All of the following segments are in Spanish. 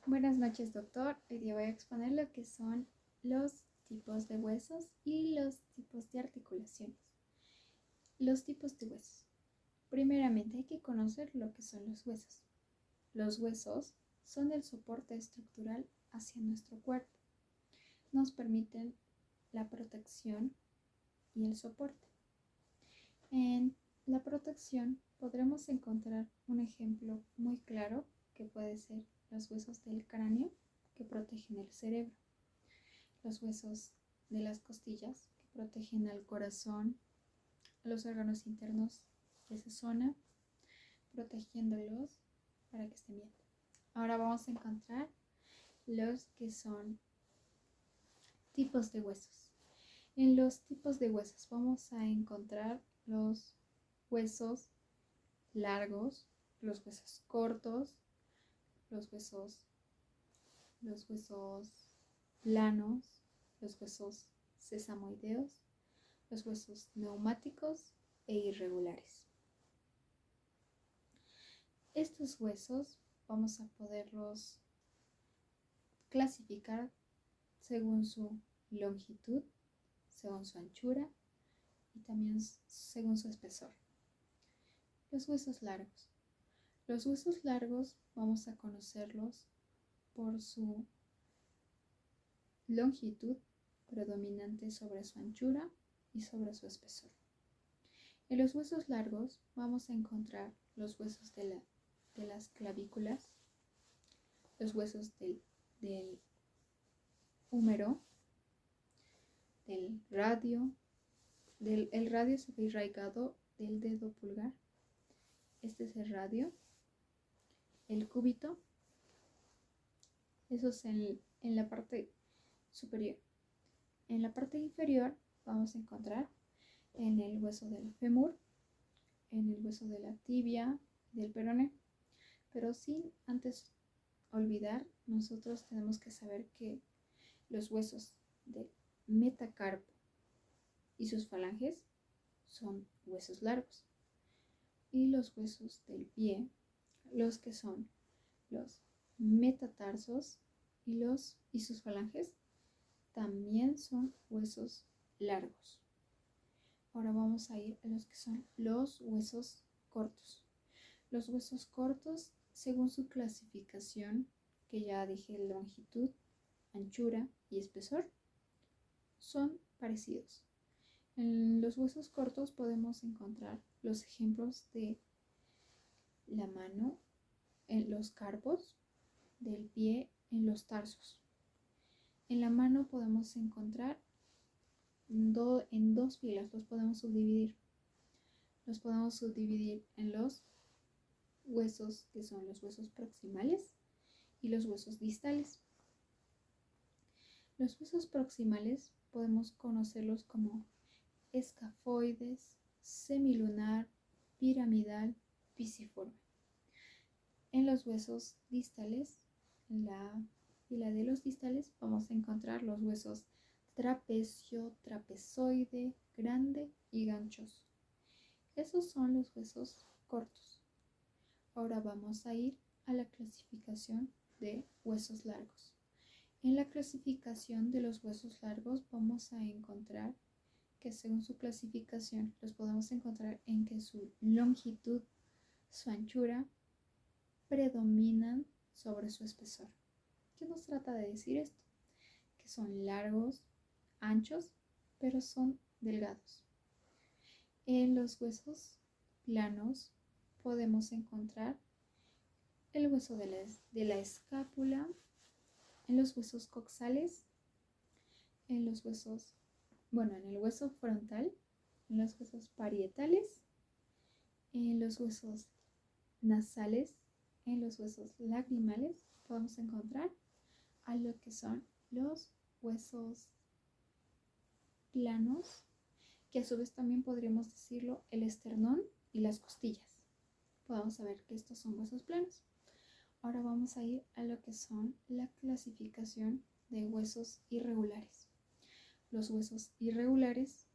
Buenas noches, doctor. Hoy día voy a exponer lo que son los tipos de huesos y los tipos de articulaciones. Los tipos de huesos. Primeramente hay que conocer lo que son los huesos. Los huesos son el soporte estructural hacia nuestro cuerpo. Nos permiten la protección y el soporte. En la protección podremos encontrar un ejemplo muy claro que puede ser los huesos del cráneo que protegen el cerebro, los huesos de las costillas que protegen al corazón, a los órganos internos de esa zona, protegiéndolos para que estén bien. Ahora vamos a encontrar los que son tipos de huesos. En los tipos de huesos vamos a encontrar los huesos largos, los huesos cortos, los huesos planos, los huesos sesamoideos, los huesos neumáticos e irregulares. Estos huesos vamos a poderlos clasificar según su longitud, según su anchura y también según su espesor. Los huesos largos. Los huesos largos vamos a conocerlos por su longitud predominante sobre su anchura y sobre su espesor. En los huesos largos vamos a encontrar los huesos de las clavículas, los huesos del húmero, del radio. El radio se ve irraigado del dedo pulgar. Este es el radio. El cúbito. Eso es en la parte superior. En la parte inferior vamos a encontrar en el hueso del fémur, en el hueso de la tibia, del peroné. Pero sin antes olvidar, nosotros tenemos que saber que los huesos del metacarpo y sus falanges son huesos largos. Y los huesos del pie, los que son los metatarsos y sus falanges, también son huesos largos. Ahora vamos a ir a los que son los huesos cortos. Los huesos cortos, según su clasificación, que ya dije longitud, anchura y espesor, son parecidos. En los huesos cortos podemos encontrar los ejemplos de la mano en los carpos, del pie en los tarsos. En la mano podemos encontrar en dos filas, los podemos subdividir. Los podemos subdividir en los huesos que son los huesos proximales y los huesos distales. Los huesos proximales podemos conocerlos como escafoides, semilunar, piramidal, pisiforme. En los huesos distales, en la fila de los distales, vamos a encontrar los huesos trapecio, trapezoide, grande y ganchoso. Esos son los huesos cortos. Ahora vamos a ir a la clasificación de huesos largos. En la clasificación de los huesos largos vamos a encontrar que según su clasificación los podemos encontrar en que su longitud, su anchura predominan sobre su espesor. ¿Qué nos trata de decir esto? Que son largos, anchos, pero son delgados. En los huesos planos podemos encontrar el hueso de la escápula, en los huesos coxales, en el hueso frontal, en los huesos parietales, en los huesos nasales, en los huesos lagrimales, podemos encontrar a lo que son los huesos planos, que a su vez también podríamos decirlo el esternón y las costillas. Podemos saber que estos son huesos planos. Ahora vamos a ir a lo que son la clasificación de huesos irregulares. Los huesos irregulares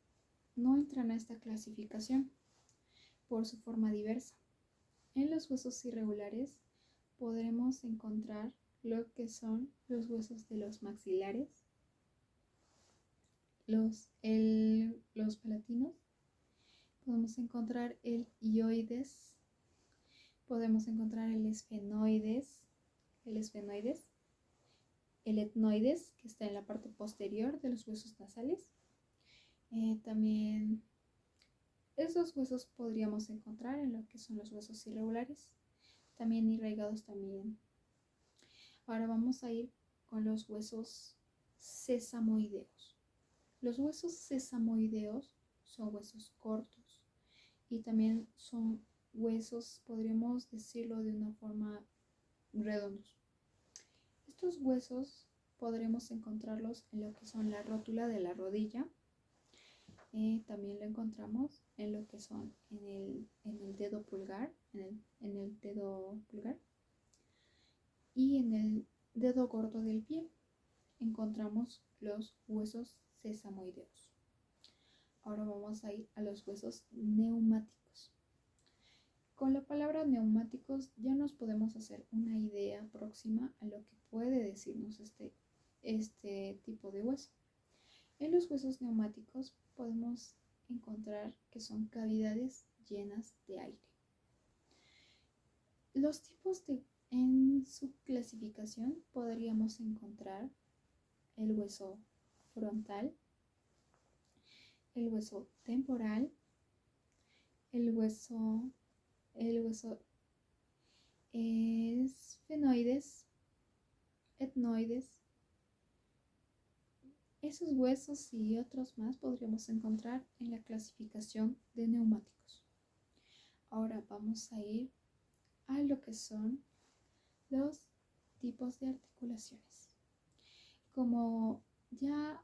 no entran a esta clasificación por su forma diversa. En los huesos irregulares podremos encontrar lo que son los huesos de los maxilares, los palatinos. Podemos encontrar el hioides, podemos encontrar el esfenoides, el etnoides, que está en la parte posterior de los huesos nasales. También esos huesos podríamos encontrar en lo que son los huesos irregulares, también irrigados también. Ahora vamos a ir con los huesos sesamoideos. Los huesos sesamoideos son huesos cortos y también son huesos, podríamos decirlo de una forma, redondos. Estos huesos podremos encontrarlos en lo que son la rótula de la rodilla. También lo encontramos en lo que son en el dedo pulgar, en el dedo pulgar y en el dedo gordo del pie encontramos los huesos sesamoideos. Ahora vamos a ir a los huesos neumáticos. Con la palabra neumáticos ya nos podemos hacer una idea próxima a lo que puede decirnos este tipo de hueso. En los huesos neumáticos podemos encontrar que son cavidades llenas de aire. Los tipos en su clasificación podríamos encontrar el hueso frontal, el hueso temporal, el hueso esfenoides, etnoides. Esos huesos y otros más podríamos encontrar en la clasificación de neumáticos. Ahora vamos a ir a lo que son los tipos de articulaciones. Como ya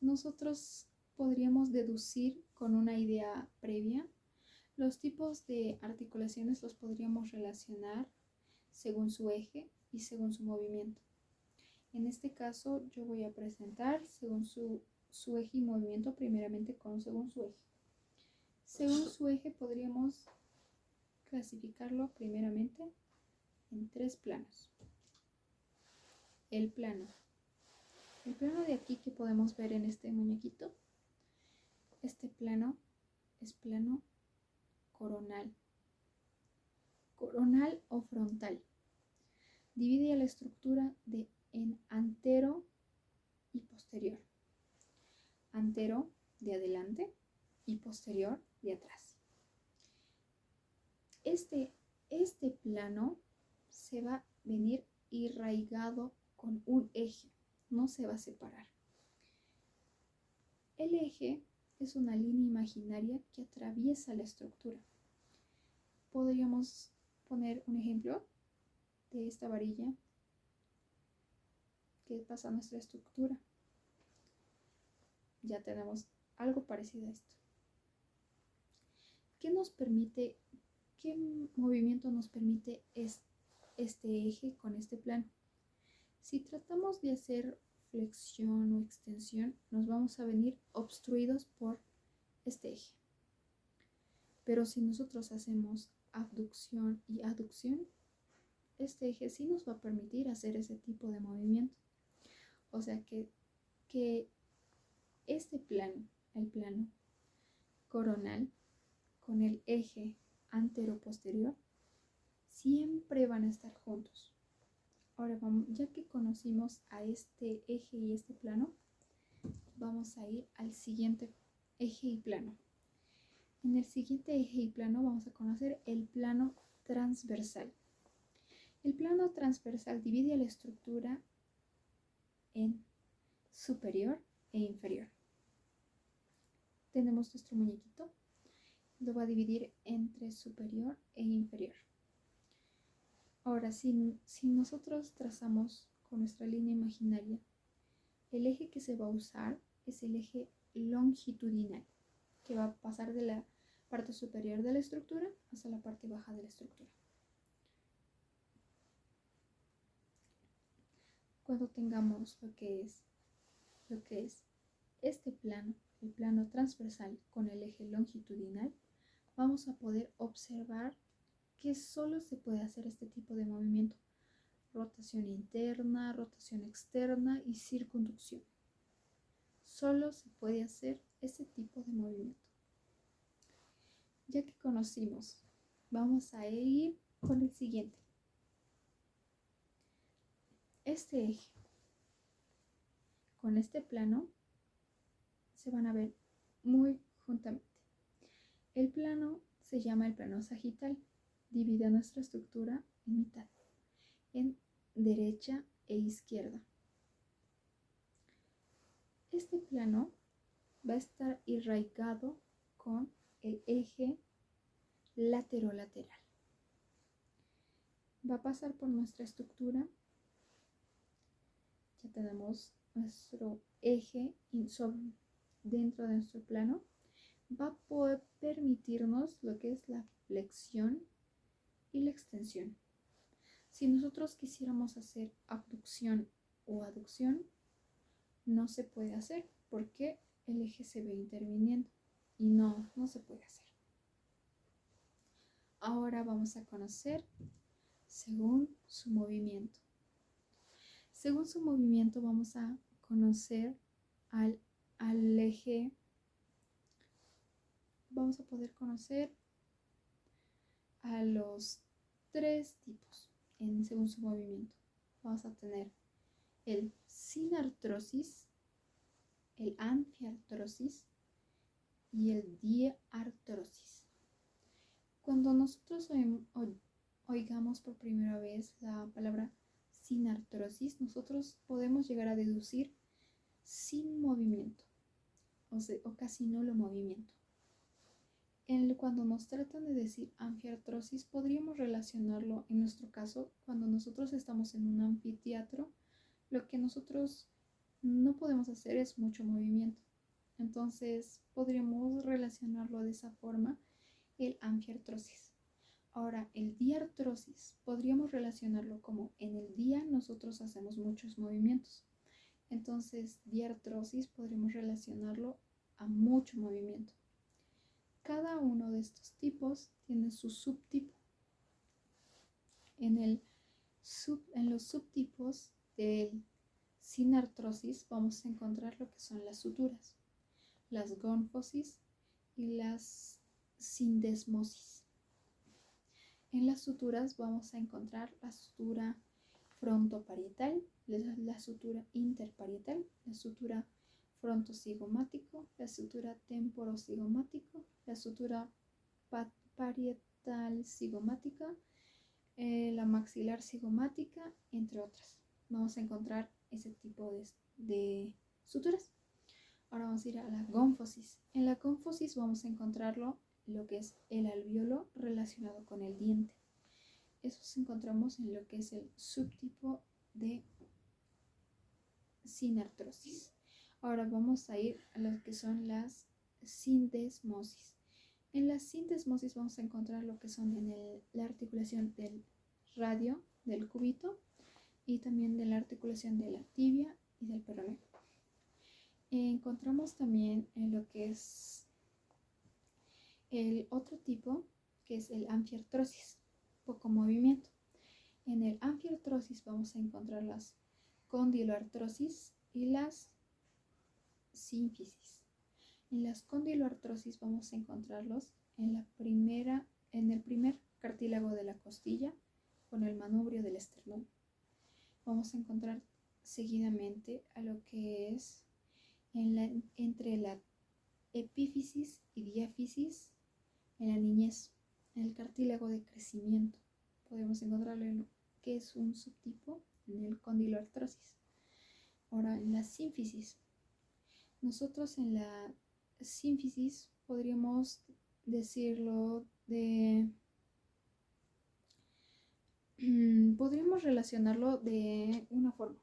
nosotros podríamos deducir con una idea previa, los tipos de articulaciones los podríamos relacionar según su eje y según su movimiento. En este caso yo voy a presentar según su eje y movimiento, primeramente según su eje. Según su eje podríamos clasificarlo primeramente en 3 planos. El plano de aquí que podemos ver en este muñequito, este plano es plano coronal o frontal. Divide la estructura en antero y posterior. Antero de adelante y posterior de atrás. Este plano se va a venir irraigado con un eje, no se va a separar. El eje es una línea imaginaria que atraviesa la estructura. Podríamos poner un ejemplo de esta varilla que pasa nuestra estructura. Ya tenemos algo parecido a esto. ¿Qué movimiento nos permite este eje con este plano? Si tratamos de hacer flexión o extensión, nos vamos a venir obstruidos por este eje. Pero si nosotros hacemos abducción y aducción, este eje sí nos va a permitir hacer ese tipo de movimiento. O sea que este plano, el plano coronal, con el eje antero-posterior, siempre van a estar juntos. Ahora, ya que conocimos a este eje y este plano, vamos a ir al siguiente eje y plano. En el siguiente eje y plano vamos a conocer el plano transversal. El plano transversal divide la estructura en superior e inferior. Tenemos nuestro muñequito, lo va a dividir entre superior e inferior. Ahora, si nosotros trazamos con nuestra línea imaginaria, el eje que se va a usar es el eje longitudinal, que va a pasar de la parte superior de la estructura hasta la parte baja de la estructura. Cuando tengamos lo que es este plano, el plano transversal con el eje longitudinal, vamos a poder observar que solo se puede hacer este tipo de movimiento, rotación interna, rotación externa y circunducción. Solo se puede hacer ese tipo de movimiento. Ya que conocimos, vamos a ir con el siguiente. Este eje con este plano se van a ver muy juntamente. El plano se llama el plano sagital. Divide nuestra estructura en mitad, en derecha e izquierda. Este plano va a estar irraigado con el eje lateral. Va a pasar por nuestra estructura. Ya tenemos nuestro eje dentro de nuestro plano. Va a poder permitirnos lo que es la flexión y la extensión. Si nosotros quisiéramos hacer abducción o aducción, no se puede hacer porque el eje se ve interviniendo y no se puede hacer. Ahora vamos a conocer según su movimiento. Según su movimiento vamos a conocer al eje. Vamos a poder conocer a los 3 tipos según su movimiento. Vamos a tener el sinartrosis, el anfiartrosis y el diartrosis. Cuando nosotros oigamos por primera vez la palabra sinartrosis, nosotros podemos llegar a deducir sin movimiento o casi nulo movimiento. Cuando nos tratan de decir anfiartrosis, podríamos relacionarlo, en nuestro caso, cuando nosotros estamos en un anfiteatro, lo que nosotros no podemos hacer es mucho movimiento. Entonces, podríamos relacionarlo de esa forma, el anfiartrosis. Ahora, el diartrosis, podríamos relacionarlo como en el día nosotros hacemos muchos movimientos. Entonces, diartrosis podríamos relacionarlo a mucho movimiento. Cada uno de estos tipos tiene su subtipo. En los subtipos del sinartrosis vamos a encontrar lo que son las suturas, las gónfosis y las sindesmosis. En las suturas vamos a encontrar la sutura frontoparietal, la sutura interparietal, la sutura frontocigomático, la sutura temporocigomático, la sutura parietal cigomática, la maxilar cigomática, entre otras. Vamos a encontrar ese tipo de suturas. Ahora vamos a ir a la gónfosis. En la gónfosis vamos a encontrarlo lo que es el alvéolo relacionado con el diente. Eso encontramos en lo que es el subtipo de sinartrosis. Ahora vamos a ir a lo que son las sindesmosis. En la sindesmosis vamos a encontrar lo que son la articulación del radio, del cúbito, y también de la articulación de la tibia y del peroné. Encontramos también en lo que es el otro tipo, que es el anfiartrosis, poco movimiento. En el anfiartrosis vamos a encontrar las condiloartrosis y las sínfisis. En las condiloartrosis vamos a encontrarlos en el primer cartílago de la costilla con el manubrio del esternón. Vamos a encontrar seguidamente a lo que es entre la epífisis y diáfisis en la niñez, en el cartílago de crecimiento. Podemos encontrarlo en lo que es un subtipo en el condiloartrosis. Ahora, en la sínfisis. Nosotros en la sínfisis podríamos decirlo podríamos relacionarlo de una forma.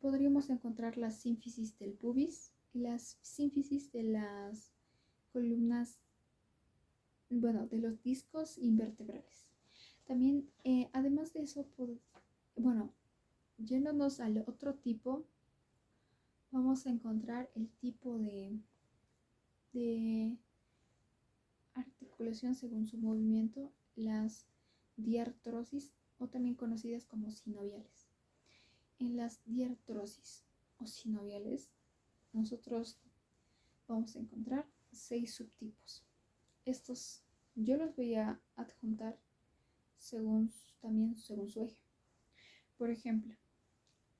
Podríamos encontrar la sínfisis del pubis y las sínfisis de las columnas, de los discos invertebrales. También, además de eso, yéndonos al otro tipo, vamos a encontrar el tipo de articulación según su movimiento, las diartrosis o también conocidas como sinoviales. En las diartrosis o sinoviales nosotros vamos a encontrar 6 subtipos. Estos yo los voy a adjuntar según su eje. Por ejemplo,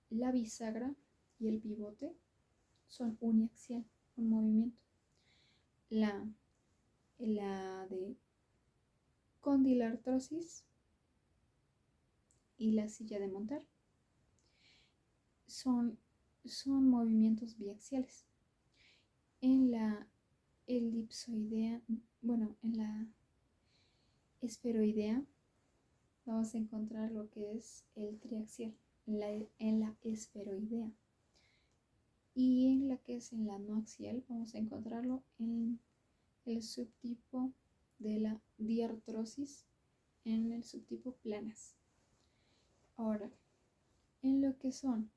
la bisagra y el pivote son uniaxial, un movimiento. La de condilartrosis y la silla de montar son movimientos biaxiales. En la elipsoidea, en la esferoidea vamos a encontrar lo que es el triaxial en la esferoidea, y en la que es en la no axial vamos a encontrarlo en el subtipo de la diartrosis, en el subtipo planas. Ahora, en lo que son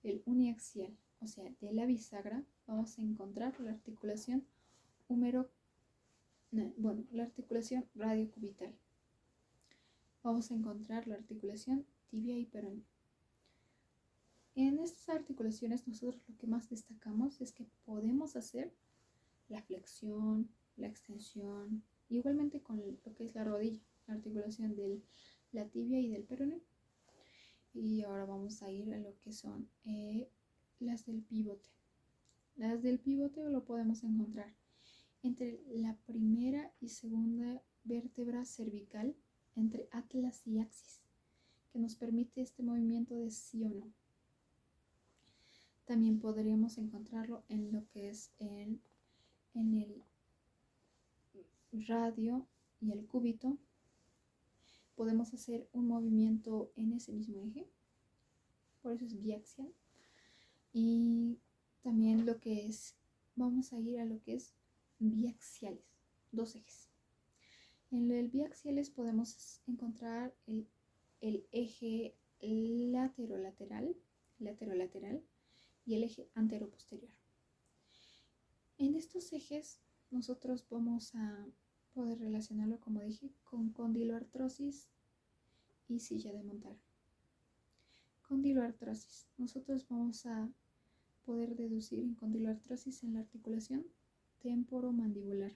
el uniaxial, o sea, de la bisagra, vamos a encontrar la articulación la articulación radiocubital. Vamos a encontrar la articulación tibia y peroneo. En estas articulaciones nosotros lo que más destacamos es que podemos hacer la flexión, la extensión, igualmente con lo que es la rodilla, la articulación de la tibia y del peroneo. Y ahora vamos a ir a lo que son las del pivote. Las del pivote lo podemos encontrar entre la primera y segunda vértebra cervical, entre atlas y axis, que nos permite este movimiento de sí o no. También podríamos encontrarlo en lo que es en el radio y el cúbito. Podemos hacer un movimiento en ese mismo eje, por eso es biaxial. Y también vamos a ir a lo que es biaxiales, 2 ejes. En el biaxiales podemos encontrar el eje laterolateral y el eje anteroposterior. En estos ejes nosotros vamos a poder relacionarlo, como dije, con condiloartrosis y silla de montar. Condiloartrosis, nosotros vamos a poder deducir en condiloartrosis en la articulación temporomandibular.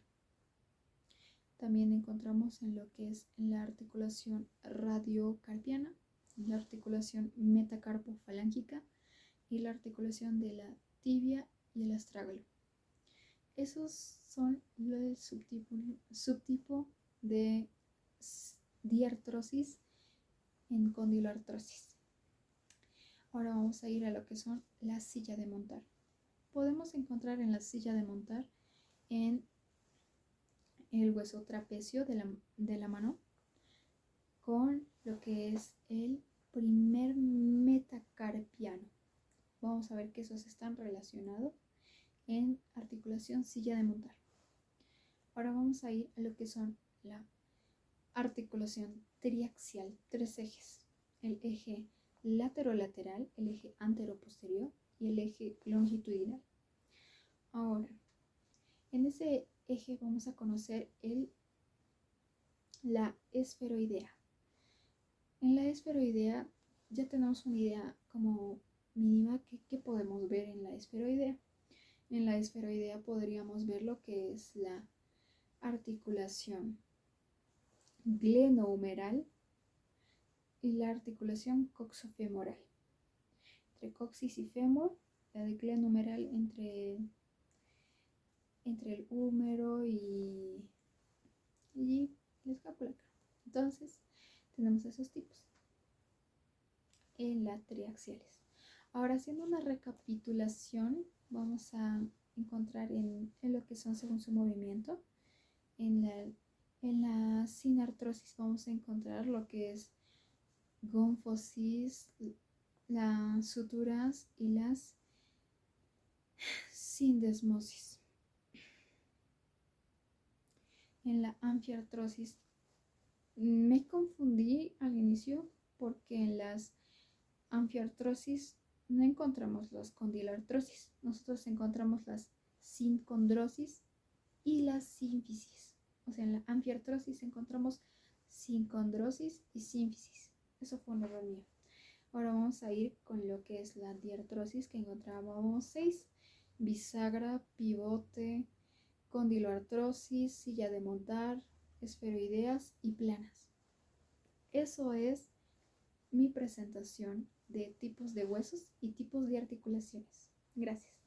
También encontramos en lo que es la articulación radiocarpiana, la articulación metacarpofalángica y la articulación de la tibia y el astrágalo. Esos son el subtipo de diartrosis en condiloartrosis. Ahora vamos a ir a lo que son la silla de montar. Podemos encontrar en la silla de montar en el hueso trapecio de la mano con lo que es el primer metacarpiano. Vamos a ver que esos están relacionados en articulación silla de montar. Ahora vamos a ir a lo que son la articulación triaxial, 3 ejes: el eje laterolateral, el eje anteroposterior y el eje longitudinal. Ahora, en ese eje vamos a conocer la esferoidea. En la esferoidea ya tenemos una idea como mínima que podemos ver en la esferoidea. En la esferoidea podríamos ver lo que es la articulación glenohumeral y la articulación coxofemoral. Entre coxis y fémur, la de glenohumeral entre el húmero y la escápula. Entonces, tenemos esos tipos en las triaxiales. Ahora, haciendo una recapitulación, vamos a encontrar en lo que son según su movimiento. En la sinartrosis vamos a encontrar lo que es gonfosis, las suturas y las sindesmosis. En la anfiartrosis me confundí al inicio porque en las anfiartrosis no encontramos las condilartrosis, nosotros encontramos las sincondrosis y las sínfisis. O sea, en la anfiartrosis encontramos sin condrosis y sínfisis. Eso fue un error mío. Ahora vamos a ir con lo que es la diartrosis, que encontrábamos 6: bisagra, pivote, condiloartrosis, silla de montar, esferoideas y planas. Eso es mi presentación de tipos de huesos y tipos de articulaciones. Gracias.